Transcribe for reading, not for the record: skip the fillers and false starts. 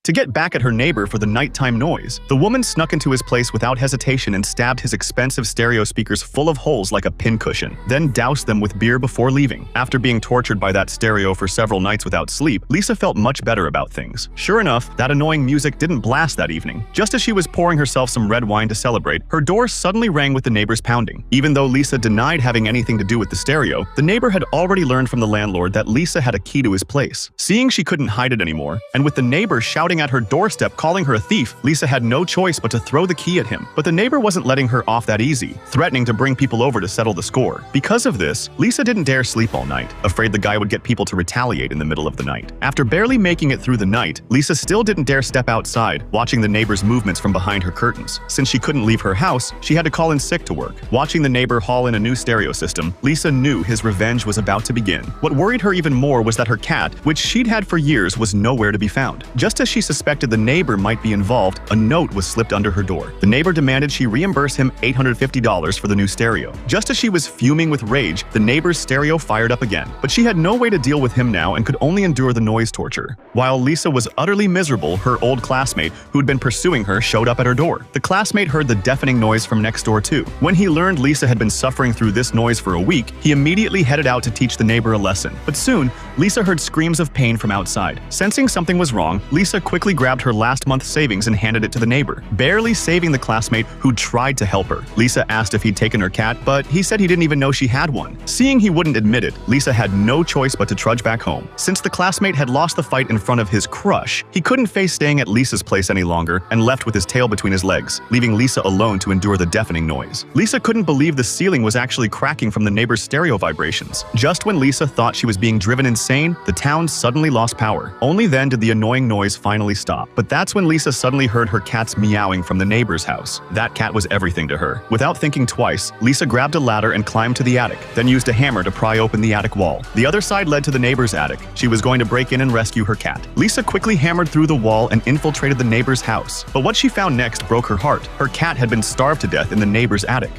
To get back at her neighbor for the nighttime noise, the woman snuck into his place without hesitation and stabbed his expensive stereo speakers full of holes like a pincushion, then doused them with beer before leaving. After being tortured by that stereo for several nights without sleep, Lisa felt much better about things. Sure enough, that annoying music didn't blast that evening. Just as she was pouring herself some red wine to celebrate, her door suddenly rang with the neighbors pounding. Even though Lisa denied having anything to do with the stereo, the neighbor had already learned from the landlord that Lisa had a key to his place. Seeing she couldn't hide it anymore, and with the neighbor shouting at her doorstep calling her a thief, Lisa had no choice but to throw the key at him. But the neighbor wasn't letting her off that easy, threatening to bring people over to settle the score. Because of this, Lisa didn't dare sleep all night, afraid the guy would get people to retaliate in the middle of the night. After barely making it through the night, Lisa still didn't dare step outside, watching the neighbor's movements from behind her curtains. Since she couldn't leave her house, she had to call in sick to work. Watching the neighbor haul in a new stereo system, Lisa knew his revenge was about to begin. What worried her even more was that her cat, which she'd had for years, was nowhere to be found. Just as she suspected the neighbor might be involved, a note was slipped under her door. The neighbor demanded she reimburse him $850 for the new stereo. Just as she was fuming with rage, the neighbor's stereo fired up again. But she had no way to deal with him now and could only endure the noise torture. While Lisa was utterly miserable, her old classmate, who'd been pursuing her, showed up at her door. The classmate heard the deafening noise from next door too. When he learned Lisa had been suffering through this noise for a week, he immediately headed out to teach the neighbor a lesson. But soon, Lisa heard screams of pain from outside. Sensing something was wrong, Lisa quickly grabbed her last month's savings and handed it to the neighbor, barely saving the classmate who tried to help her. Lisa asked if he'd taken her cat, but he said he didn't even know she had one. Seeing he wouldn't admit it, Lisa had no choice but to trudge back home. Since the classmate had lost the fight in front of his crush, he couldn't face staying at Lisa's place any longer and left with his tail between his legs, leaving Lisa alone to endure the deafening noise. Lisa couldn't believe the ceiling was actually cracking from the neighbor's stereo vibrations. Just when Lisa thought she was being driven insane, the town suddenly lost power. Only then did the annoying noise finally stop. But that's when Lisa suddenly heard her cat's meowing from the neighbor's house. That cat was everything to her. Without thinking twice, Lisa grabbed a ladder and climbed to the attic, then used a hammer to pry open the attic wall. The other side led to the neighbor's attic. She was going to break in and rescue her cat. Lisa quickly hammered through the wall and infiltrated the neighbor's house. But what she found next broke her heart. Her cat had been starved to death in the neighbor's attic.